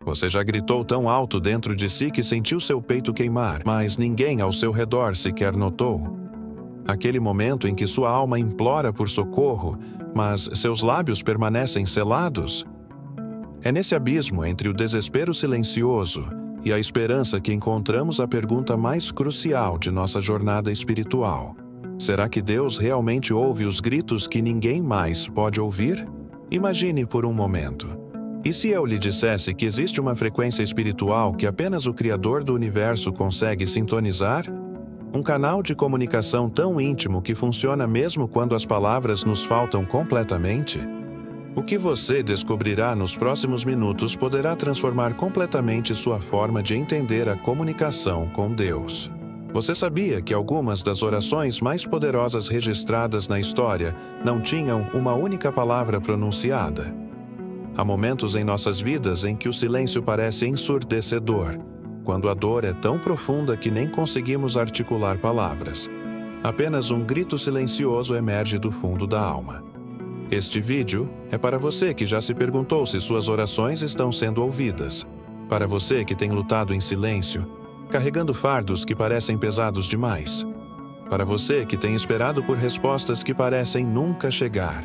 Você já gritou tão alto dentro de si que sentiu seu peito queimar, mas ninguém ao seu redor sequer notou. Aquele momento em que sua alma implora por socorro, mas seus lábios permanecem selados? É nesse abismo entre o desespero silencioso e a esperança que encontramos a pergunta mais crucial de nossa jornada espiritual. Será que Deus realmente ouve os gritos que ninguém mais pode ouvir? Imagine por um momento. E se eu lhe dissesse que existe uma frequência espiritual que apenas o Criador do Universo consegue sintonizar? Um canal de comunicação tão íntimo que funciona mesmo quando as palavras nos faltam completamente? O que você descobrirá nos próximos minutos poderá transformar completamente sua forma de entender a comunicação com Deus. Você sabia que algumas das orações mais poderosas registradas na história não tinham uma única palavra pronunciada? Há momentos em nossas vidas em que o silêncio parece ensurdecedor, quando a dor é tão profunda que nem conseguimos articular palavras. Apenas um grito silencioso emerge do fundo da alma. Este vídeo é para você que já se perguntou se suas orações estão sendo ouvidas. Para você que tem lutado em silêncio, carregando fardos que parecem pesados demais. Para você que tem esperado por respostas que parecem nunca chegar.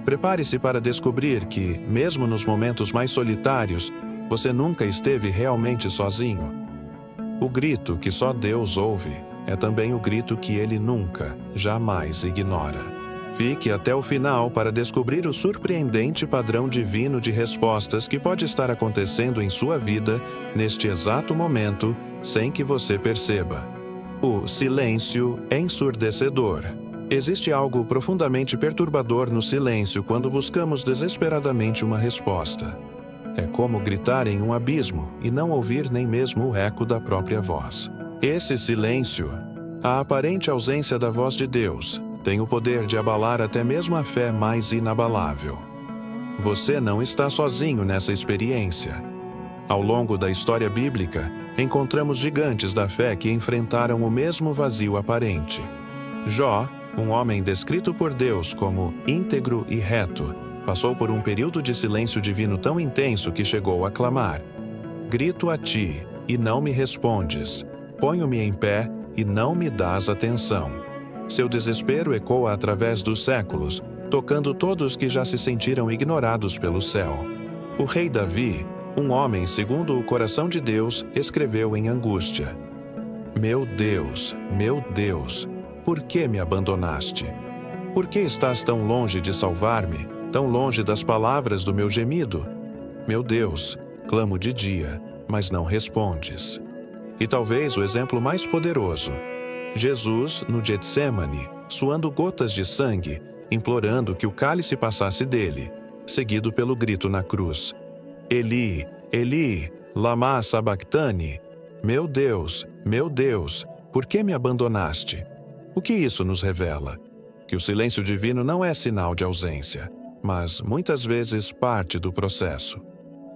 Prepare-se para descobrir que, mesmo nos momentos mais solitários, você nunca esteve realmente sozinho. O grito que só Deus ouve é também o grito que Ele nunca, jamais ignora. Fique até o final para descobrir o surpreendente padrão divino de respostas que pode estar acontecendo em sua vida neste exato momento, sem que você perceba. O silêncio ensurdecedor. Existe algo profundamente perturbador no silêncio quando buscamos desesperadamente uma resposta. É como gritar em um abismo e não ouvir nem mesmo o eco da própria voz. Esse silêncio, a aparente ausência da voz de Deus, tem o poder de abalar até mesmo a fé mais inabalável. Você não está sozinho nessa experiência. Ao longo da história bíblica, encontramos gigantes da fé que enfrentaram o mesmo vazio aparente. Jó, um homem descrito por Deus como íntegro e reto, passou por um período de silêncio divino tão intenso que chegou a clamar: "Grito a ti, e não me respondes. Ponho-me em pé, e não me dás atenção." Seu desespero ecoa através dos séculos, tocando todos que já se sentiram ignorados pelo céu. O rei Davi, um homem segundo o coração de Deus, escreveu em angústia: meu Deus, por que me abandonaste? Por que estás tão longe de salvar-me, tão longe das palavras do meu gemido? Meu Deus, clamo de dia, mas não respondes." E talvez o exemplo mais poderoso: Jesus, no Getsêmani, suando gotas de sangue, implorando que o cálice passasse dele, seguido pelo grito na cruz: Eli, Eli, lama sabachthani? Meu Deus, por que me abandonaste? O que isso nos revela? Que o silêncio divino não é sinal de ausência, mas muitas vezes parte do processo.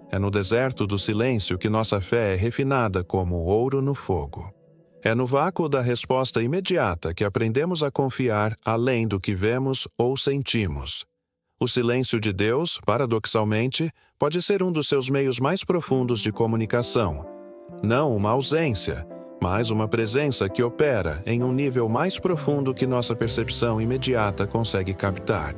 É no deserto do silêncio que nossa fé é refinada como ouro no fogo. É no vácuo da resposta imediata que aprendemos a confiar além do que vemos ou sentimos. O silêncio de Deus, paradoxalmente, pode ser um dos seus meios mais profundos de comunicação. Não uma ausência, mas uma presença que opera em um nível mais profundo que nossa percepção imediata consegue captar.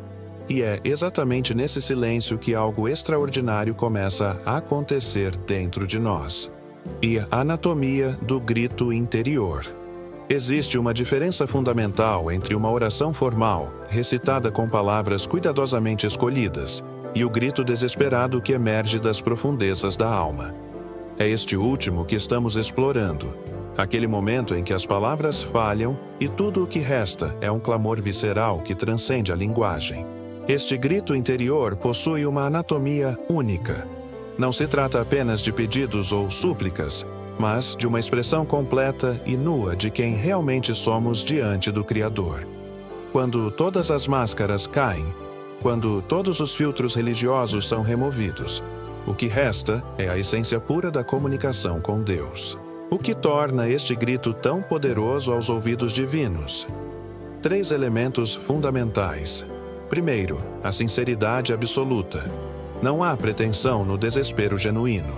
E é exatamente nesse silêncio que algo extraordinário começa a acontecer dentro de nós. E a anatomia do grito interior. Existe uma diferença fundamental entre uma oração formal, recitada com palavras cuidadosamente escolhidas, e o grito desesperado que emerge das profundezas da alma. É este último que estamos explorando, aquele momento em que as palavras falham e tudo o que resta é um clamor visceral que transcende a linguagem. Este grito interior possui uma anatomia única. Não se trata apenas de pedidos ou súplicas, mas de uma expressão completa e nua de quem realmente somos diante do Criador. Quando todas as máscaras caem, quando todos os filtros religiosos são removidos, o que resta é a essência pura da comunicação com Deus. O que torna este grito tão poderoso aos ouvidos divinos? 3 elementos fundamentais. Primeiro, a sinceridade absoluta. Não há pretensão no desespero genuíno.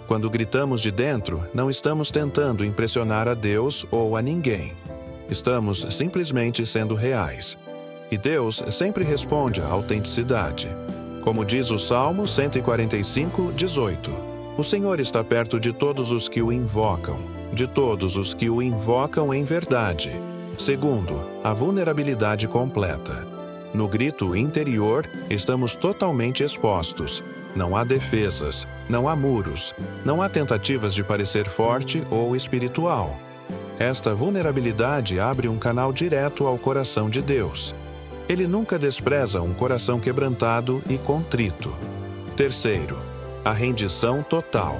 Quando gritamos de dentro, não estamos tentando impressionar a Deus ou a ninguém. Estamos simplesmente sendo reais. E Deus sempre responde à autenticidade. Como diz o Salmo 145:18, o Senhor está perto de todos os que o invocam, de todos os que o invocam em verdade. Segundo, a vulnerabilidade completa. No grito interior, estamos totalmente expostos. Não há defesas, não há muros, não há tentativas de parecer forte ou espiritual. Esta vulnerabilidade abre um canal direto ao coração de Deus. Ele nunca despreza um coração quebrantado e contrito. Terceiro, a rendição total.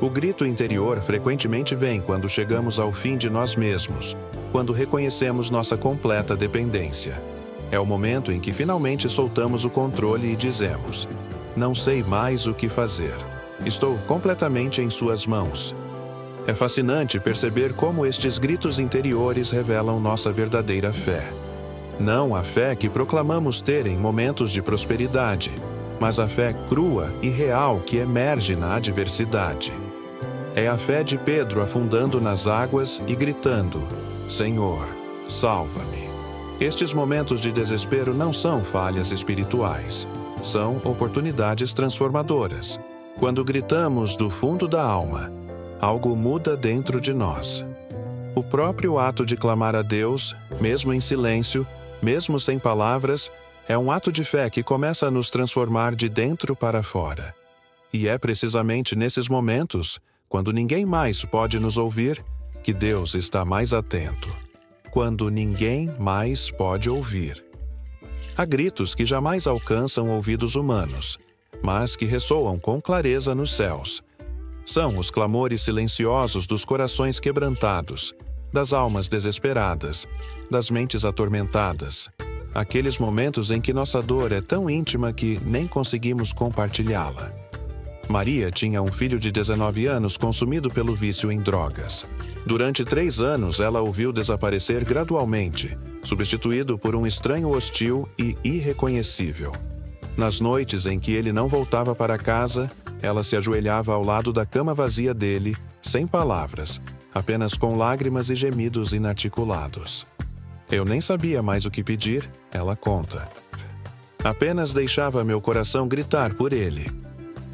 O grito interior frequentemente vem quando chegamos ao fim de nós mesmos, quando reconhecemos nossa completa dependência. É o momento em que finalmente soltamos o controle e dizemos: não sei mais o que fazer. Estou completamente em suas mãos. É fascinante perceber como estes gritos interiores revelam nossa verdadeira fé. Não a fé que proclamamos ter em momentos de prosperidade, mas a fé crua e real que emerge na adversidade. É a fé de Pedro afundando nas águas e gritando: Senhor, salva-me. Estes momentos de desespero não são falhas espirituais, são oportunidades transformadoras. Quando gritamos do fundo da alma, algo muda dentro de nós. O próprio ato de clamar a Deus, mesmo em silêncio, mesmo sem palavras, é um ato de fé que começa a nos transformar de dentro para fora. E é precisamente nesses momentos, quando ninguém mais pode nos ouvir, que Deus está mais atento. Quando ninguém mais pode ouvir. Há gritos que jamais alcançam ouvidos humanos, mas que ressoam com clareza nos céus. São os clamores silenciosos dos corações quebrantados, das almas desesperadas, das mentes atormentadas. Aqueles momentos em que nossa dor é tão íntima que nem conseguimos compartilhá-la. Maria tinha um filho de 19 anos consumido pelo vício em drogas. Durante 3 anos, ela o viu desaparecer gradualmente, substituído por um estranho hostil e irreconhecível. Nas noites em que ele não voltava para casa, ela se ajoelhava ao lado da cama vazia dele, sem palavras, apenas com lágrimas e gemidos inarticulados. Eu nem sabia mais o que pedir, ela conta. Apenas deixava meu coração gritar por ele.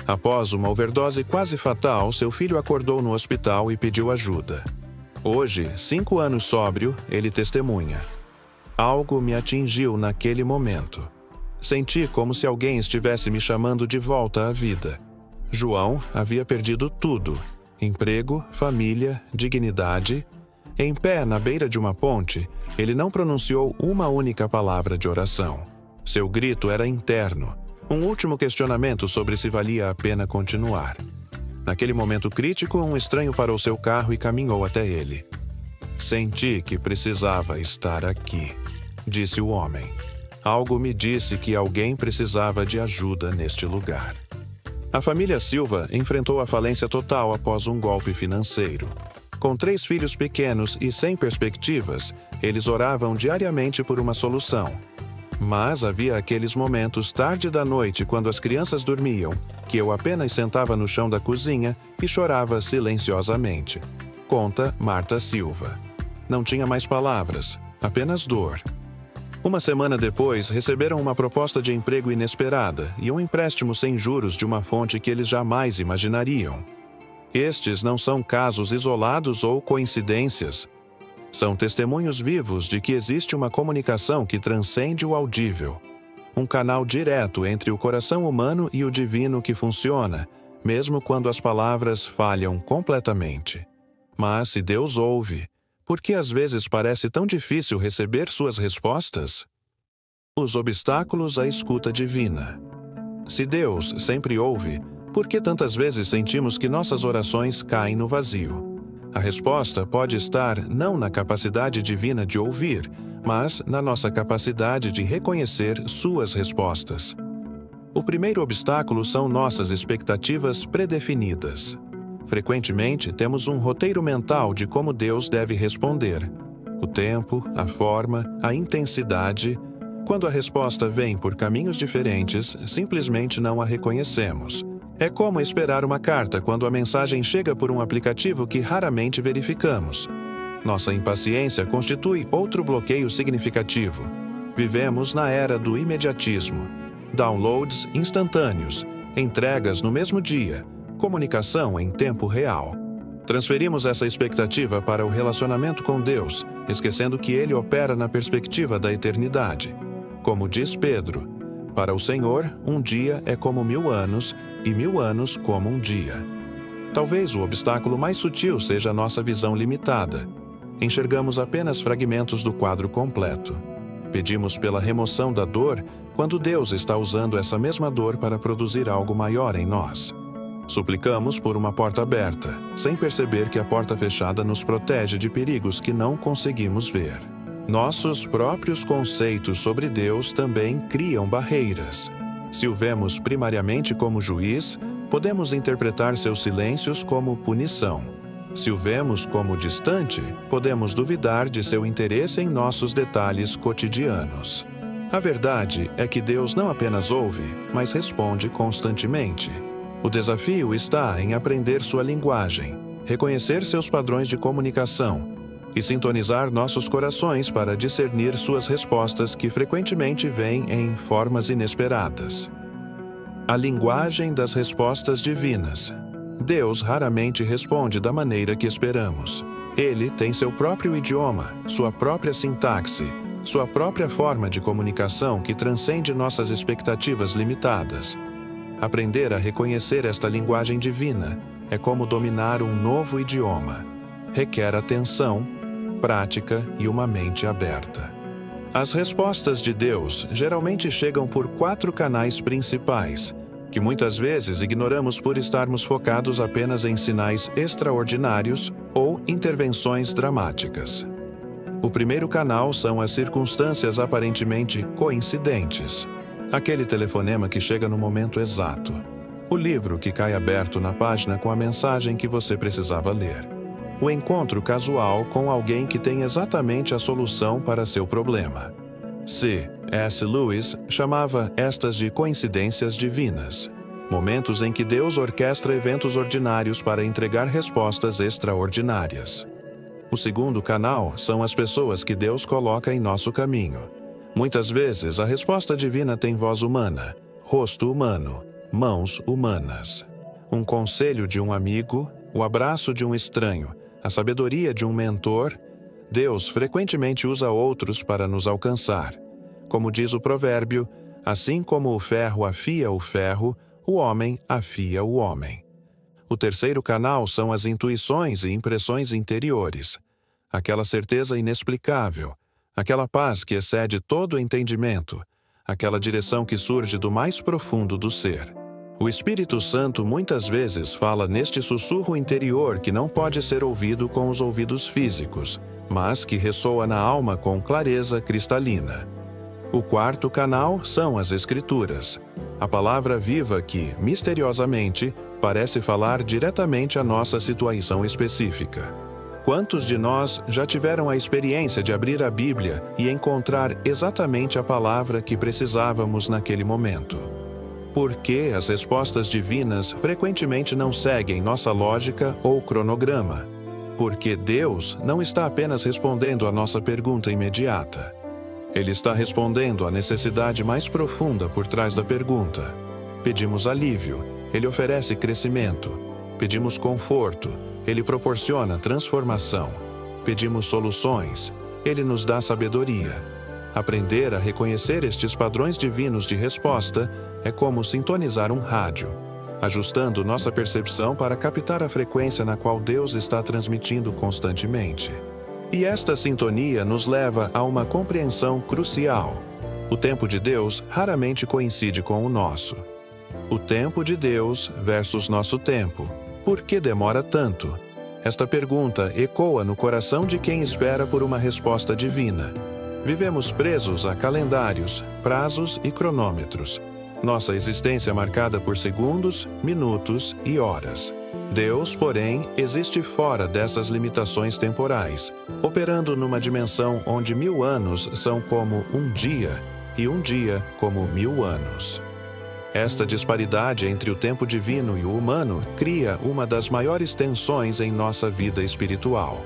Após uma overdose quase fatal, seu filho acordou no hospital e pediu ajuda. Hoje, 5 anos sóbrio, ele testemunha. Algo me atingiu naquele momento. Senti como se alguém estivesse me chamando de volta à vida. João havia perdido tudo: emprego, família, dignidade. Em pé na beira de uma ponte, ele não pronunciou uma única palavra de oração. Seu grito era interno, um último questionamento sobre se valia a pena continuar. Naquele momento crítico, um estranho parou seu carro e caminhou até ele. Senti que precisava estar aqui, disse o homem. Algo me disse que alguém precisava de ajuda neste lugar. A família Silva enfrentou a falência total após um golpe financeiro. Com 3 filhos pequenos e sem perspectivas, eles oravam diariamente por uma solução. Mas havia aqueles momentos tarde da noite, quando as crianças dormiam, que eu apenas sentava no chão da cozinha e chorava silenciosamente. Conta Marta Silva. Não tinha mais palavras, apenas dor. Uma semana depois, receberam uma proposta de emprego inesperada e um empréstimo sem juros de uma fonte que eles jamais imaginariam. Estes não são casos isolados ou coincidências. São testemunhos vivos de que existe uma comunicação que transcende o audível. Um canal direto entre o coração humano e o divino que funciona, mesmo quando as palavras falham completamente. Mas se Deus ouve, por que às vezes parece tão difícil receber suas respostas? Os obstáculos à escuta divina. Se Deus sempre ouve, por que tantas vezes sentimos que nossas orações caem no vazio? A resposta pode estar não na capacidade divina de ouvir, mas na nossa capacidade de reconhecer suas respostas. O primeiro obstáculo são nossas expectativas predefinidas. Frequentemente, temos um roteiro mental de como Deus deve responder. O tempo, a forma, a intensidade. Quando a resposta vem por caminhos diferentes, simplesmente não a reconhecemos. É como esperar uma carta quando a mensagem chega por um aplicativo que raramente verificamos. Nossa impaciência constitui outro bloqueio significativo. Vivemos na era do imediatismo. Downloads instantâneos, entregas no mesmo dia, comunicação em tempo real. Transferimos essa expectativa para o relacionamento com Deus, esquecendo que Ele opera na perspectiva da eternidade. Como diz Pedro, para o Senhor, um dia é como 1000 anos, e 1000 anos como um dia. Talvez o obstáculo mais sutil seja a nossa visão limitada. Enxergamos apenas fragmentos do quadro completo. Pedimos pela remoção da dor, quando Deus está usando essa mesma dor para produzir algo maior em nós. Suplicamos por uma porta aberta, sem perceber que a porta fechada nos protege de perigos que não conseguimos ver. Nossos próprios conceitos sobre Deus também criam barreiras. Se o vemos primariamente como juiz, podemos interpretar seus silêncios como punição. Se o vemos como distante, podemos duvidar de seu interesse em nossos detalhes cotidianos. A verdade é que Deus não apenas ouve, mas responde constantemente. O desafio está em aprender sua linguagem, reconhecer seus padrões de comunicação e sintonizar nossos corações para discernir suas respostas que frequentemente vêm em formas inesperadas. A linguagem das respostas divinas. Deus raramente responde da maneira que esperamos. Ele tem seu próprio idioma, sua própria sintaxe, sua própria forma de comunicação que transcende nossas expectativas limitadas. Aprender a reconhecer esta linguagem divina é como dominar um novo idioma. Requer atenção, prática e uma mente aberta. As respostas de Deus geralmente chegam por 4 canais principais, que muitas vezes ignoramos por estarmos focados apenas em sinais extraordinários ou intervenções dramáticas. O primeiro canal são as circunstâncias aparentemente coincidentes. Aquele telefonema que chega no momento exato. O livro que cai aberto na página com a mensagem que você precisava ler. O encontro casual com alguém que tem exatamente a solução para seu problema. C.S. Lewis chamava estas de coincidências divinas. Momentos em que Deus orquestra eventos ordinários para entregar respostas extraordinárias. O segundo canal são as pessoas que Deus coloca em nosso caminho. Muitas vezes, a resposta divina tem voz humana, rosto humano, mãos humanas. Um conselho de um amigo, o abraço de um estranho, a sabedoria de um mentor. Deus frequentemente usa outros para nos alcançar. Como diz o provérbio, assim como o ferro afia o ferro, o homem afia o homem. O terceiro canal são as intuições e impressões interiores. Aquela certeza inexplicável, aquela paz que excede todo o entendimento, aquela direção que surge do mais profundo do ser. O Espírito Santo muitas vezes fala neste sussurro interior que não pode ser ouvido com os ouvidos físicos, mas que ressoa na alma com clareza cristalina. O quarto canal são as Escrituras, a palavra viva que, misteriosamente, parece falar diretamente à nossa situação específica. Quantos de nós já tiveram a experiência de abrir a Bíblia e encontrar exatamente a palavra que precisávamos naquele momento? Por que as respostas divinas frequentemente não seguem nossa lógica ou cronograma? Porque Deus não está apenas respondendo à nossa pergunta imediata. Ele está respondendo à necessidade mais profunda por trás da pergunta. Pedimos alívio, Ele oferece crescimento. Pedimos conforto, Ele proporciona transformação. Pedimos soluções, Ele nos dá sabedoria. Aprender a reconhecer estes padrões divinos de resposta é como sintonizar um rádio, ajustando nossa percepção para captar a frequência na qual Deus está transmitindo constantemente. E esta sintonia nos leva a uma compreensão crucial. O tempo de Deus raramente coincide com o nosso. O tempo de Deus versus nosso tempo. Por que demora tanto? Esta pergunta ecoa no coração de quem espera por uma resposta divina. Vivemos presos a calendários, prazos e cronômetros. Nossa existência é marcada por segundos, minutos e horas. Deus, porém, existe fora dessas limitações temporais, operando numa dimensão onde 1000 anos são como um dia e um dia como 1000 anos. Esta disparidade entre o tempo divino e o humano cria uma das maiores tensões em nossa vida espiritual.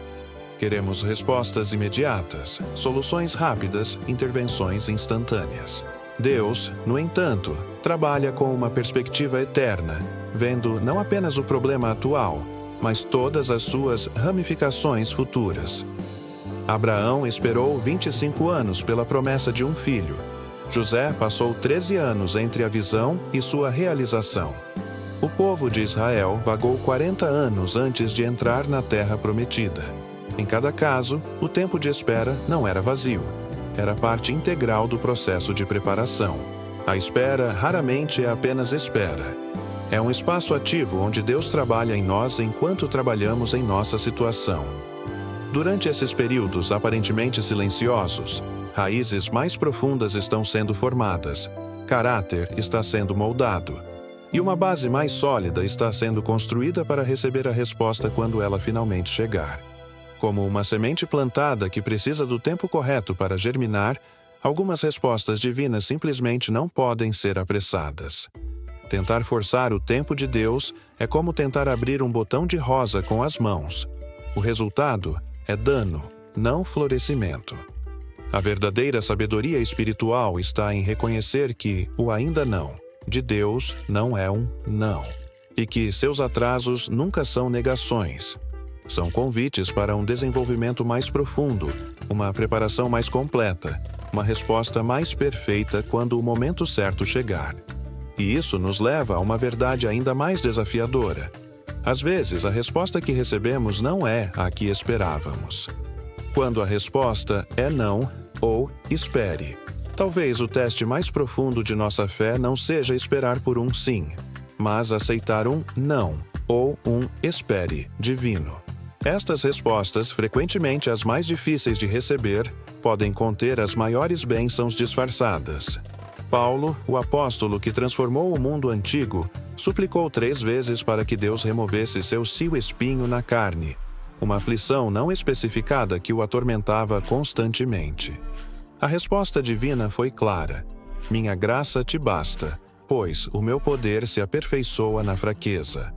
Queremos respostas imediatas, soluções rápidas, intervenções instantâneas. Deus, no entanto, trabalha com uma perspectiva eterna, vendo não apenas o problema atual, mas todas as suas ramificações futuras. Abraão esperou 25 anos pela promessa de um filho. José passou 13 anos entre a visão e sua realização. O povo de Israel vagou 40 anos antes de entrar na terra prometida. Em cada caso, o tempo de espera não era vazio. Era parte integral do processo de preparação. A espera raramente é apenas espera. É um espaço ativo onde Deus trabalha em nós enquanto trabalhamos em nossa situação. Durante esses períodos aparentemente silenciosos, raízes mais profundas estão sendo formadas, caráter está sendo moldado, e uma base mais sólida está sendo construída para receber a resposta quando ela finalmente chegar. Como uma semente plantada que precisa do tempo correto para germinar, algumas respostas divinas simplesmente não podem ser apressadas. Tentar forçar o tempo de Deus é como tentar abrir um botão de rosa com as mãos. O resultado é dano, não florescimento. A verdadeira sabedoria espiritual está em reconhecer que o ainda não de Deus não é um não, e que seus atrasos nunca são negações. São convites para um desenvolvimento mais profundo, uma preparação mais completa, uma resposta mais perfeita quando o momento certo chegar. E isso nos leva a uma verdade ainda mais desafiadora. Às vezes, a resposta que recebemos não é a que esperávamos. Quando a resposta é não ou espere. Talvez o teste mais profundo de nossa fé não seja esperar por um sim, mas aceitar um não ou um espere divino. Estas respostas, frequentemente as mais difíceis de receber, podem conter as maiores bênçãos disfarçadas. Paulo, o apóstolo que transformou o mundo antigo, suplicou 3 vezes para que Deus removesse seu cio espinho na carne, uma aflição não especificada que o atormentava constantemente. A resposta divina foi clara: minha graça te basta, pois o meu poder se aperfeiçoa na fraqueza.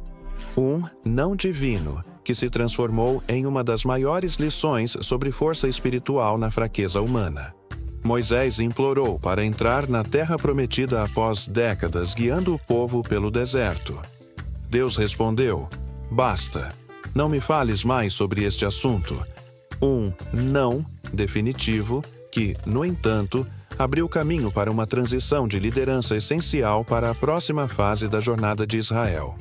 Um não divino, que se transformou em uma das maiores lições sobre força espiritual na fraqueza humana. Moisés implorou para entrar na terra prometida após décadas guiando o povo pelo deserto. Deus respondeu: basta, não me fales mais sobre este assunto. Um não definitivo que, no entanto, abriu caminho para uma transição de liderança essencial para a próxima fase da jornada de Israel.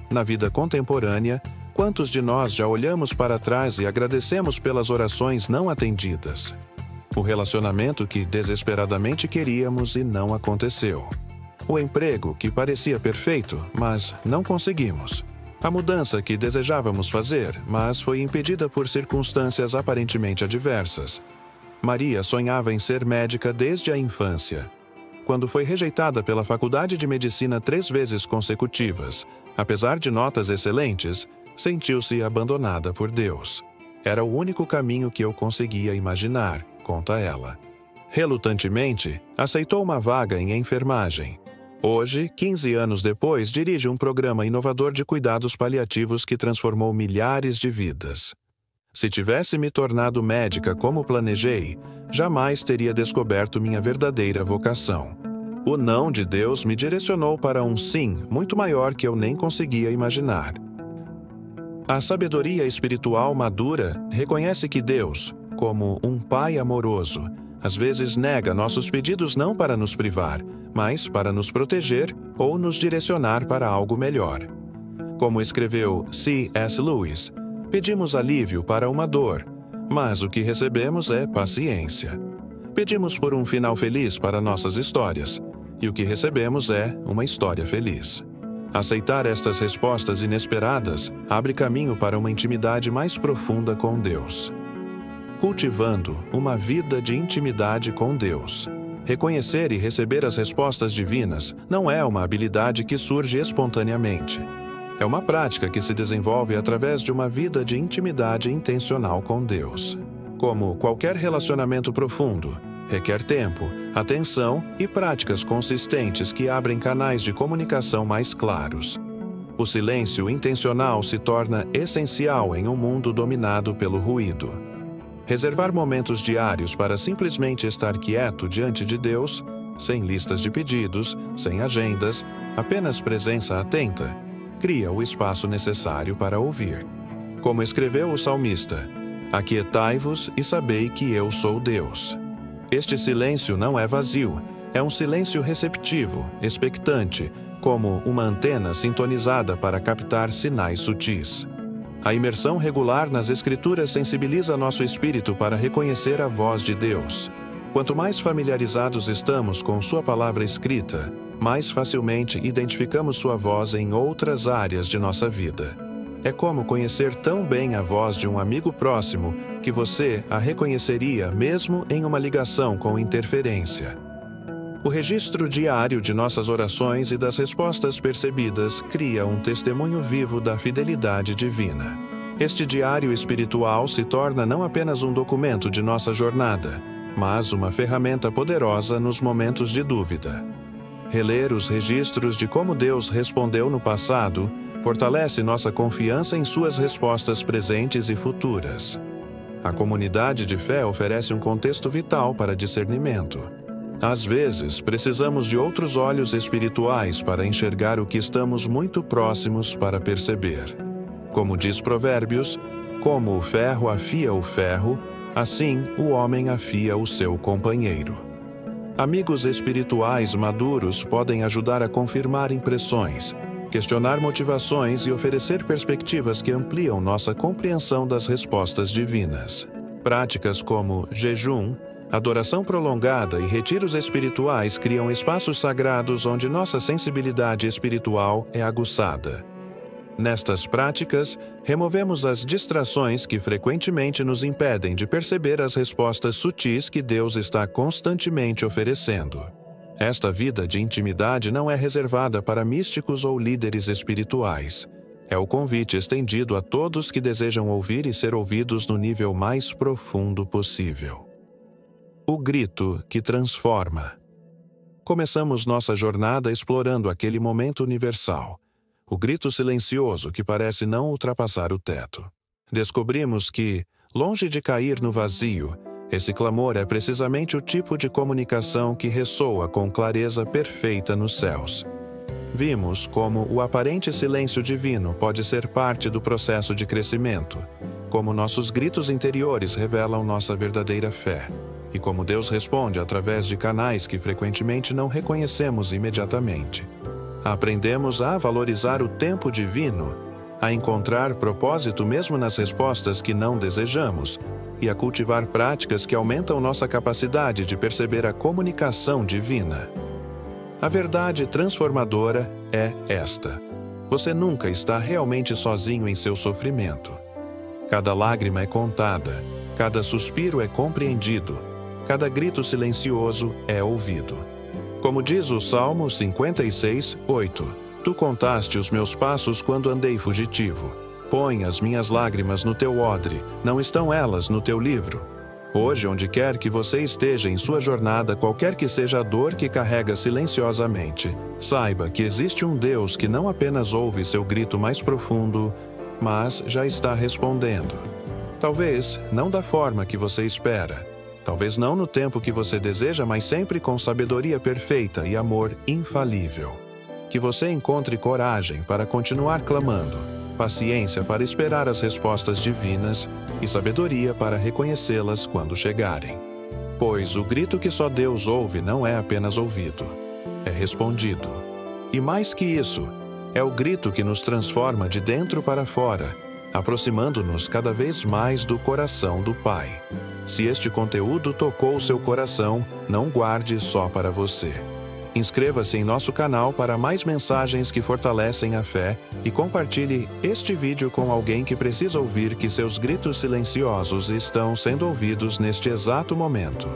Na vida contemporânea, quantos de nós já olhamos para trás e agradecemos pelas orações não atendidas? O relacionamento que desesperadamente queríamos e não aconteceu. O emprego que parecia perfeito, mas não conseguimos. A mudança que desejávamos fazer, mas foi impedida por circunstâncias aparentemente adversas. Maria sonhava em ser médica desde a infância. Quando foi rejeitada pela Faculdade de Medicina 3 vezes consecutivas, apesar de notas excelentes, sentiu-se abandonada por Deus. Era o único caminho que eu conseguia imaginar, conta ela. Relutantemente, aceitou uma vaga em enfermagem. Hoje, 15 anos depois, dirige um programa inovador de cuidados paliativos que transformou milhares de vidas. Se tivesse me tornado médica como planejei, jamais teria descoberto minha verdadeira vocação. O não de Deus me direcionou para um sim muito maior que eu nem conseguia imaginar. A sabedoria espiritual madura reconhece que Deus, como um pai amoroso, às vezes nega nossos pedidos não para nos privar, mas para nos proteger ou nos direcionar para algo melhor. Como escreveu C.S. Lewis, pedimos alívio para uma dor, mas o que recebemos é paciência. Pedimos por um final feliz para nossas histórias, e o que recebemos é uma história feliz. Aceitar estas respostas inesperadas abre caminho para uma intimidade mais profunda com Deus. Cultivando uma vida de intimidade com Deus. Reconhecer e receber as respostas divinas não é uma habilidade que surge espontaneamente. É uma prática que se desenvolve através de uma vida de intimidade intencional com Deus. Como qualquer relacionamento profundo, requer tempo, atenção e práticas consistentes que abrem canais de comunicação mais claros. O silêncio intencional se torna essencial em um mundo dominado pelo ruído. Reservar momentos diários para simplesmente estar quieto diante de Deus, sem listas de pedidos, sem agendas, apenas presença atenta, cria o espaço necessário para ouvir. Como escreveu o salmista: aquietai-vos e sabei que eu sou Deus. Este silêncio não é vazio, é um silêncio receptivo, expectante, como uma antena sintonizada para captar sinais sutis. A imersão regular nas Escrituras sensibiliza nosso espírito para reconhecer a voz de Deus. Quanto mais familiarizados estamos com Sua palavra escrita, mais facilmente identificamos Sua voz em outras áreas de nossa vida. É como conhecer tão bem a voz de um amigo próximo que você a reconheceria mesmo em uma ligação com interferência. O registro diário de nossas orações e das respostas percebidas cria um testemunho vivo da fidelidade divina. Este diário espiritual se torna não apenas um documento de nossa jornada, mas uma ferramenta poderosa nos momentos de dúvida. Reler os registros de como Deus respondeu no passado fortalece nossa confiança em suas respostas presentes e futuras. A comunidade de fé oferece um contexto vital para discernimento. Às vezes, precisamos de outros olhos espirituais para enxergar o que estamos muito próximos para perceber. Como diz Provérbios, como o ferro afia o ferro, assim o homem afia o seu companheiro. Amigos espirituais maduros podem ajudar a confirmar impressões, questionar motivações e oferecer perspectivas que ampliam nossa compreensão das respostas divinas. Práticas como jejum, adoração prolongada e retiros espirituais criam espaços sagrados onde nossa sensibilidade espiritual é aguçada. Nestas práticas, removemos as distrações que frequentemente nos impedem de perceber as respostas sutis que Deus está constantemente oferecendo. Esta vida de intimidade não é reservada para místicos ou líderes espirituais. É o convite estendido a todos que desejam ouvir e ser ouvidos no nível mais profundo possível. O grito que transforma. Começamos nossa jornada explorando aquele momento universal, o grito silencioso que parece não ultrapassar o teto. Descobrimos que, longe de cair no vazio, esse clamor é precisamente o tipo de comunicação que ressoa com clareza perfeita nos céus. Vimos como o aparente silêncio divino pode ser parte do processo de crescimento, como nossos gritos interiores revelam nossa verdadeira fé, e como Deus responde através de canais que frequentemente não reconhecemos imediatamente. Aprendemos a valorizar o tempo divino, a encontrar propósito mesmo nas respostas que não desejamos, e a cultivar práticas que aumentam nossa capacidade de perceber a comunicação divina. A verdade transformadora é esta: você nunca está realmente sozinho em seu sofrimento. Cada lágrima é contada, cada suspiro é compreendido, cada grito silencioso é ouvido. Como diz o Salmo 56:8, tu contaste os meus passos quando andei fugitivo. Põe as minhas lágrimas no teu odre, não estão elas no teu livro? Hoje, onde quer que você esteja em sua jornada, qualquer que seja a dor que carrega silenciosamente, saiba que existe um Deus que não apenas ouve seu grito mais profundo, mas já está respondendo. Talvez não da forma que você espera, talvez não no tempo que você deseja, mas sempre com sabedoria perfeita e amor infalível. Que você encontre coragem para continuar clamando, paciência para esperar as respostas divinas e sabedoria para reconhecê-las quando chegarem. Pois o grito que só Deus ouve não é apenas ouvido, é respondido. E mais que isso, é o grito que nos transforma de dentro para fora, aproximando-nos cada vez mais do coração do Pai. Se este conteúdo tocou o seu coração, não guarde só para você. Inscreva-se em nosso canal para mais mensagens que fortalecem a fé e compartilhe este vídeo com alguém que precisa ouvir que seus gritos silenciosos estão sendo ouvidos neste exato momento.